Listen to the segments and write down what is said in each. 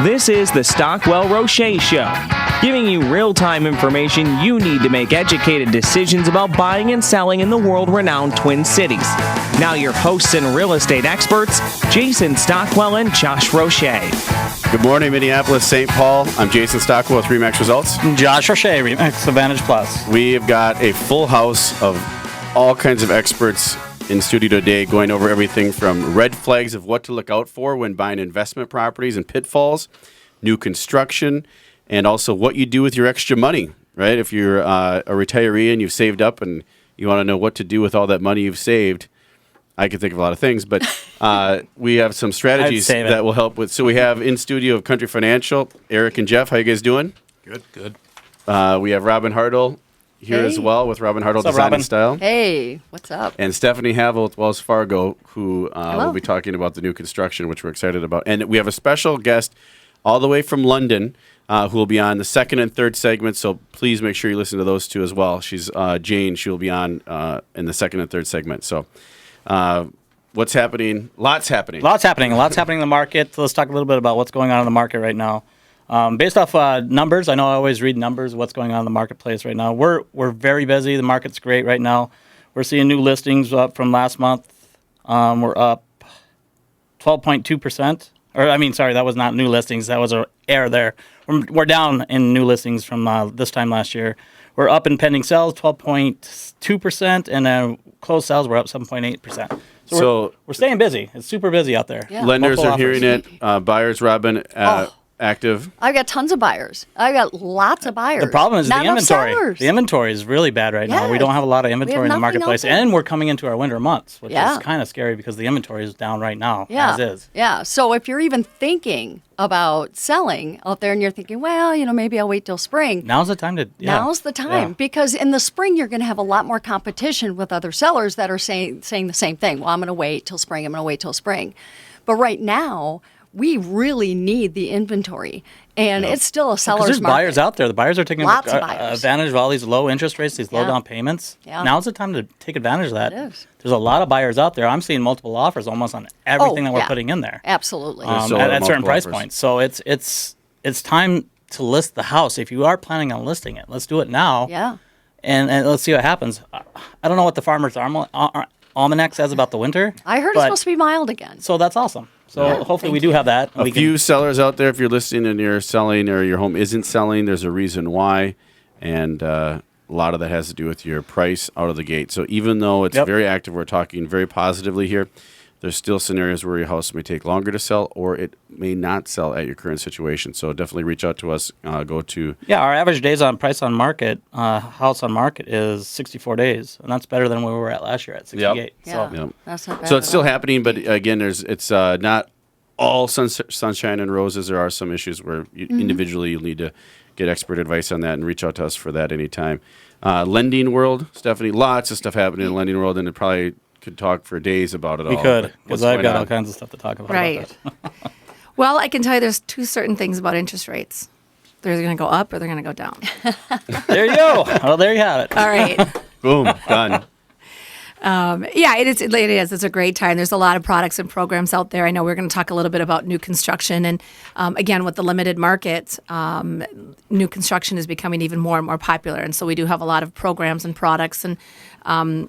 This is the Stockwell Roche Show, giving you real-time information you need to make educated decisions about buying and selling in the world-renowned Twin Cities. Now your hosts and real estate experts, Jason Stockwell and Josh Roche. Good morning, Minneapolis, St. Paul. I'm Jason Stockwell with RE/MAX Results. Josh Roche, RE/MAX Advantage Plus. We have got a full house of all kinds of experts in studio today, going over everything from red flags of what to look out for when buying investment properties and pitfalls, new construction, and also what you do with your extra money, right? If you're a retiree and you've saved up and you want to know what to do with all that money you've saved, I can think of a lot of things, but we have some strategies that will help with. So we have in studio of Country Financial, Eric and Jeff. How you guys doing? Good. We have Robin Hartl here as well with Robin Hartl Design and Style. Hey, what's up? And Stefani Havel with Wells Fargo, who will be talking about the new construction, which we're excited about. And we have a special guest all the way from London who will be on the second and third segment, so please make sure you listen to those two as well. She's Jane. She will be on in the second and third segment. So what's happening? Lots happening. Lots happening in the market. So let's talk a little bit about what's going on in the market right now. Based off numbers, I know I always read numbers, what's going on in the marketplace right now. We're very busy. The market's great right now. We're seeing new listings up from last month. We're up 12.2%. That was not new listings. That was an error there. We're down in new listings from this time last year. We're up in pending sales, 12.2%, and then closed sales, we're up 7.8%. So we're staying busy. It's super busy out there. Yeah. Lenders are hearing it. Buyers, Robin, active. I've got tons of buyers. I've got lots of buyers. The problem is Not the inventory. sellers. The inventory is really bad right now. We don't have a lot of inventory in the marketplace, and we're coming into our winter months, which is kind of scary because the inventory is down right now, as is. Yeah. So if you're even thinking about selling out there and you're thinking, well, maybe I'll wait till spring. Now's the time to. Yeah. Now's the time because in the spring you're going to have a lot more competition with other sellers that are saying the same thing. Well, I'm going to wait till spring. But right now, we really need the inventory. And it's still a seller's there's market. Buyers out there. The buyers are taking Lots of buyers. advantage of all these low interest rates, these low down payments. Yeah. Now's the time to take advantage of that. It is. There's a lot of buyers out there. I'm seeing multiple offers almost on everything that we're putting in there. Absolutely. At certain price points. So it's time to list the house. If you are planning on listing it, let's do it now. Yeah. And let's see what happens. I don't know what the Farmer's Almanac says about the winter. I heard it's supposed to be mild again. So that's awesome. So hopefully we do have that. A few sellers out there, if you're listing and you're selling or your home isn't selling, there's a reason why. And a lot of that has to do with your price out of the gate. So even though it's very active, we're talking very positively here, there's still scenarios where your house may take longer to sell or it may not sell at your current situation. So definitely reach out to us. Go to... Yeah, our average days on price on market, house on market is 64 days. And that's better than where we were at last year at 68. Yep. So, That's not bad. So it's still happening, but again, it's not all sunshine and roses. There are some issues where individually you'll need to get expert advice on that and reach out to us for that anytime. Lending world, Stephanie, lots of stuff happening in the lending world, and it probably could talk for days about it all. We could, because I've got all kinds of stuff to talk about. Right. Well, I can tell you there's two certain things about interest rates. They're going to go up or they're going to go down. There you go. Well, there you have it. All right. Boom, done. It is. It's a great time. There's a lot of products and programs out there. I know we're going to talk a little bit about new construction. And again, with the limited market, new construction is becoming even more and more popular. And so we do have a lot of programs and products and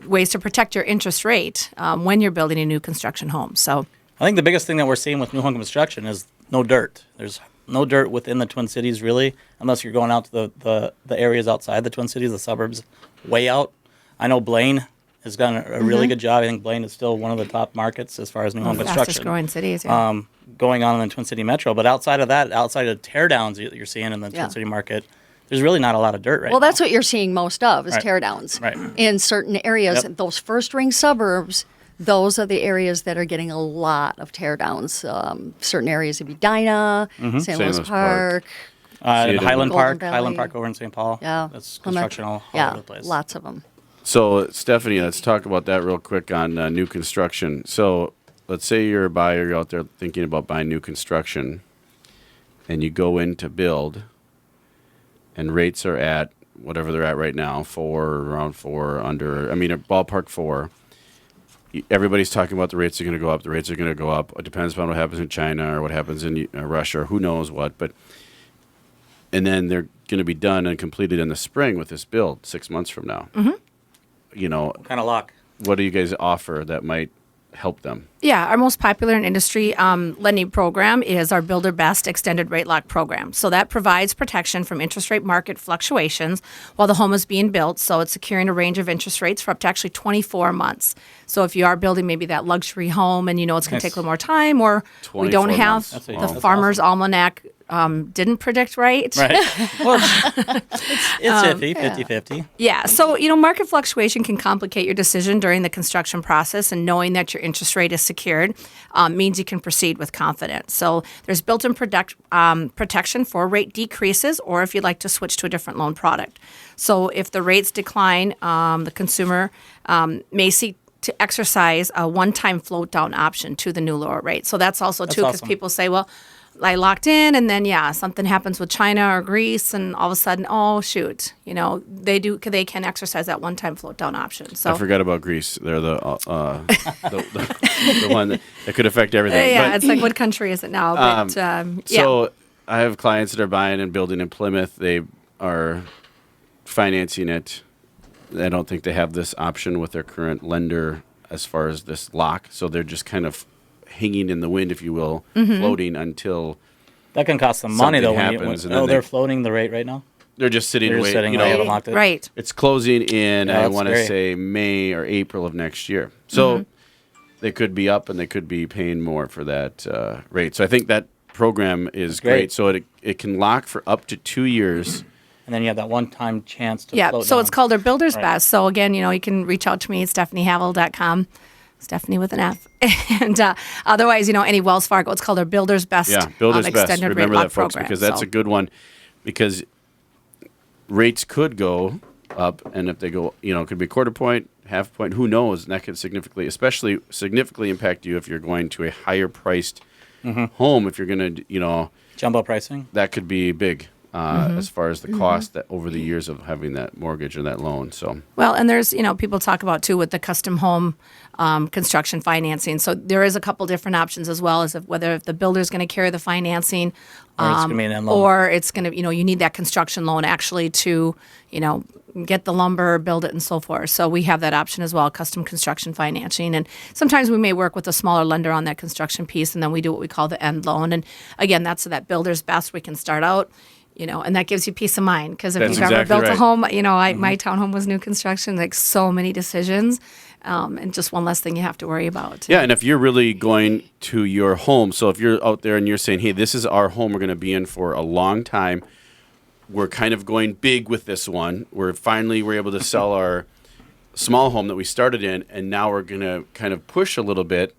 ways to protect your interest rate when you're building a new construction home. So I think the biggest thing that we're seeing with new home construction is no dirt. There's no dirt within the Twin Cities, really, unless you're going out to the areas outside the Twin Cities, the suburbs, way out. I know Blaine has done a really good job. I think Blaine is still one of the top markets as far as new home construction. Fastest growing cities, yeah. Going on in the Twin City Metro. But outside of that, outside of teardowns that you're seeing in the Twin City market, there's really not a lot of dirt right now. Well, that's what you're seeing most of is teardowns in certain areas. Yep. Those first ring suburbs, those are the areas that are getting a lot of teardowns. Certain areas would be Edina, St. Louis Park. Highland Park Valley. over in St. Paul. Yeah. That's construction all over the place. Lots of them. So, Stephanie, let's talk about that real quick on new construction. So, let's say you're a buyer, you're out there thinking about buying new construction, and you go in to build, and rates are at whatever they're at right now, around 4, under, ballpark 4. everybody's talking about the rates are going to go up. The rates are going to go up. It depends upon what happens in China or what happens in Russia or who knows what. And then they're going to be done and completed in the spring with this build 6 months from now. What kind of lock? What do you guys offer that might help them? Yeah, our most popular in industry lending program is our Builder Best Extended Rate Lock program. So that provides protection from interest rate market fluctuations while the home is being built. So it's securing a range of interest rates for up to actually 24 months. So if you are building maybe that luxury home and it's going to take a little more time, or we don't 24 have months. That's the Farmer's Almanac didn't predict right. Right. Well, it's iffy, 50-50. Yeah. So, market fluctuation can complicate your decision during the construction process, and knowing that your interest rate is secured means you can proceed with confidence. So there's built-in protection for rate decreases, or if you'd like to switch to a different loan product. So if the rates decline, the consumer may seek to exercise a one-time float-down option to the new lower rate. So that's also, too, because awesome. people say, well, I locked in, and then something happens with China or Greece, and all of a sudden, oh shoot, they can exercise that one-time float-down option. So I forgot about Greece. They're the one that could affect everything. yeah, But- it's like, what country is it now? But So I have clients that are buying and building in Plymouth. They are financing it. I don't think they have this option with their current lender as far as this lock. So they're just kind of hanging in the wind, if you will, floating until That can cost them money, though. Something happens, and then they're they- floating the rate right now? they're just sitting They're and just waiting. sitting, they haven't locked it? right. It's closing in, Yeah, I that's want to scary. say May or April of next year. So they could be up and they could be paying more for that rate. So I think that program is great. great. So it can lock for up to 2 years. And then you have that one-time chance to Yeah, float so down. it's called our Builder's Right. Best. So again, you can reach out to me at StefaniHavel.com. Stephanie with an F. And otherwise, any Wells Fargo, it's called our Builder's Best Yeah, Builder's Best. Extended Rate Remember Lock that, folks, program. because that's So- a good one. Because rates could go up, and if they go, it could be a quarter point, half point, who knows? And that could significantly impact you if you're going to a higher priced home. If you're going to, Jumbo pricing? that could be big as far as the cost that over the years of having that mortgage or that loan. So Well, and there's, people talk about too with the custom home construction financing. So there is a couple different options as well as whether if the builder's going to carry the financing Or it's gonna be an end loan. or it's going to, you need that construction loan actually to, get the lumber, build it, and so forth. So we have that option as well, custom construction financing. And sometimes we may work with a smaller lender on that construction piece, and then we do what we call the end loan. And again, that's so that Builder's Best. We can start out, and that gives you peace of mind. Because if That's you've ever exactly built a right. home, my townhome was new construction, like so many decisions, and just one less thing you have to worry about. yeah, and if you're really going to your home, so if you're out there and you're saying, hey, this is our home we're going to be in for a long time, we're kind of going big with this one. We're able to sell our small home that we started in, and now we're going to kind of push a little bit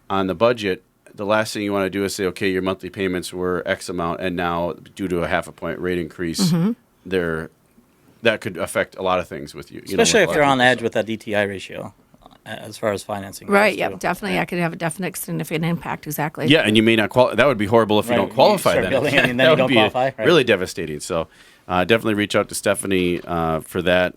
on the budget. The last thing you want to do is say, okay, your monthly payments were X amount, and now due to a half a point rate increase, that could affect a lot of things with you. Especially with if a lot you're of on people. edge with that DTI ratio as far as financing goes, Right, yeah, too. definitely. I could have a definite significant impact, exactly. Yeah, and you may not qualify. That would be horrible if you Right, don't you qualify start then. building and then That you would don't be qualify, right. really devastating. So definitely reach out to Stephanie for that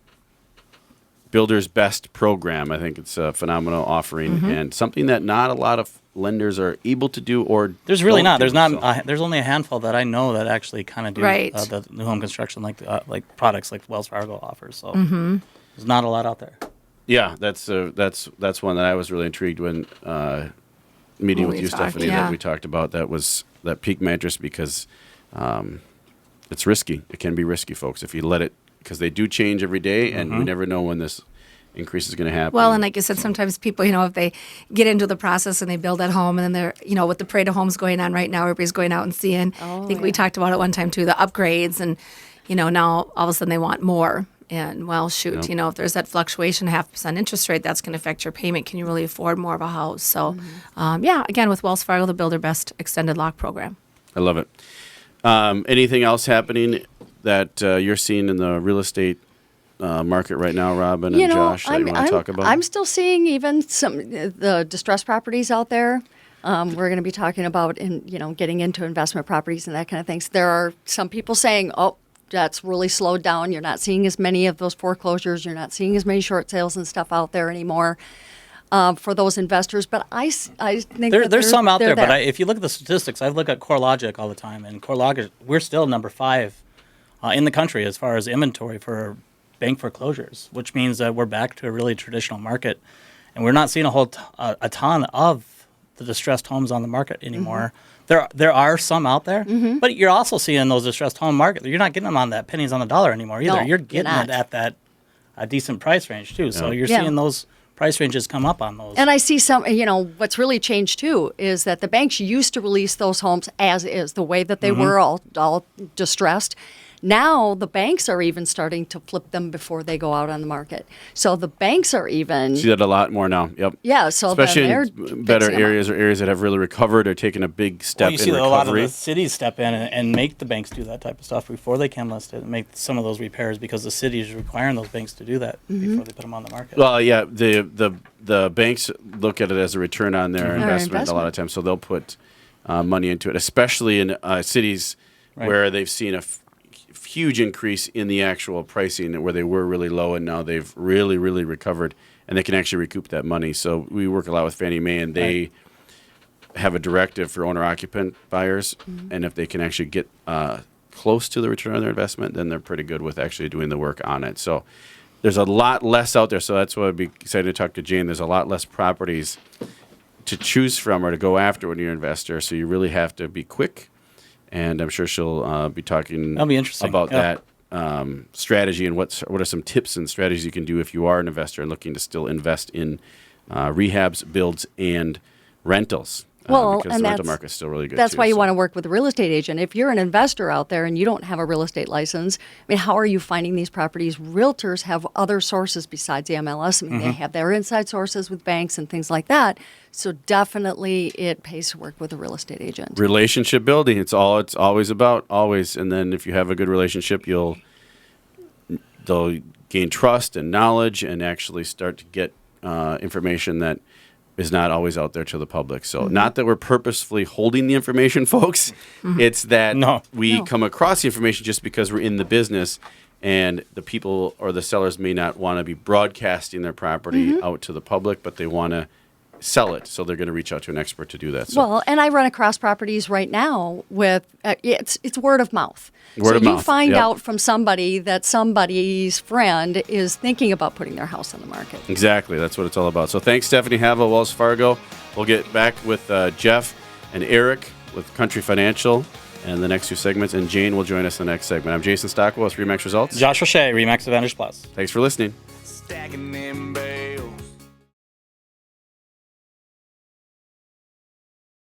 Builder's Best program. I think it's a phenomenal offering and something that not a lot of lenders are able to do or There's really don't not. There's do, not. so. There's only a handful that I know that actually kind of do Right. The new home construction, like products like Wells Fargo offers. So there's not a lot out there. Yeah, that's one that I was really intrigued when meeting When with we you, talked, Stephanie, yeah. that we talked about. That was that Peak mattress because it's risky. It can be risky, folks, if you let it, because they do change every day, and we never know when this increase is going to happen. Well, and like you said, sometimes people, if they get into the process and they build that home, and then they're, with the parade of homes going on right now, everybody's going out and seeing. I think we talked about it one time too, the upgrades, and now all of a sudden they want more. And well, shoot, Yep. if there's that fluctuation, 0.5% interest rate, that's going to affect your payment. Can you really afford more of a house? So, again, with Wells Fargo, the Builder Best Extended Lock Program. I love it. Anything else happening that you're seeing in the real estate market right now, Robin and Josh, that you want to talk about? I'm still seeing even some the distressed properties out there. We're going to be talking about getting into investment properties and that kind of things. There are some people saying, "Oh, that's really slowed down. You're not seeing as many of those foreclosures. You're not seeing as many short sales and stuff out there anymore." for those investors. But I think There's some out they're there, but if you look at the statistics, I look at CoreLogic all the time, and CoreLogic, we're still number 5 in the country as far as inventory for bank foreclosures, which means that we're back to a really traditional market, and we're not seeing a ton of the distressed homes on the market anymore. There are some out there, but you're also seeing those distressed home market. You're not getting them on that pennies on the dollar anymore either. No, you're getting you're it not. at that a decent price range too. So you're Yeah. seeing those price ranges come up on those. And I see some, what's really changed too is that the banks used to release those homes as is, the way that they were all distressed. Now the banks are even starting to flip them before they go out on the market. So the banks are even, See that a lot more now. Yep. yeah, so then Especially they're in better fixing 'em up. areas or areas that have really recovered or taken a big step Well, you see in that a lot of recovery. the cities step in and make the banks do that type of stuff before they can list it and make some of those repairs because the city is requiring those banks to do that before they put them on the market. Well, yeah, the banks look at it as a return on their investment a lot of times, so they'll put money into it, especially in cities where they've seen a huge increase in the actual pricing, where they were really low and now they've really, really recovered, and they can actually recoup that money. So we work a lot with Fannie Mae, and they have a directive for owner-occupant buyers, and if they can actually get close to the return on their investment, then they're pretty good with actually doing the work on it. So there's a lot less out there, so that's why I'd be excited to talk to Jane. There's a lot less properties to choose from or to go after when you're an investor, so you really have to be quick, and I'm sure she'll be talking That'll be interesting. about Yeah. that strategy and what are some tips and strategies you can do if you are an investor and looking to still invest in rehabs, builds, and rentals. Well, because and the rental that's- market's still really good. That's too, why you so. want to work with a real estate agent. If you're an investor out there and you don't have a real estate license, I mean, how are you finding these properties? Realtors have other sources besides the MLS. I mean, they have their inside sources with banks and things like that. So definitely it pays to work with a real estate agent. Relationship building. It's always about, always. And then if you have a good relationship, they'll gain trust and knowledge and actually start to get information that is not always out there to the public. So not that we're purposefully holding the information, folks. It's that we come across the information just because we're in the business, and the people or the sellers may not want to be broadcasting their property out to the public, but they want to sell it. So they're going to reach out to an expert to do that. So Well, and I run across properties right now with it's word of mouth. Word so of you mouth, find yep. out from somebody that somebody's friend is thinking about putting their house on the market. exactly. That's what it's all about. So thanks, Stefani Havel, Wells Fargo. We'll get back with Jeff and Eric with Country Financial and the next two segments, and Jane will join us in the next segment. I'm Jason Stockwell with Remax Results. Josh Roche, Remax Advantage Plus. Thanks for listening. Stacking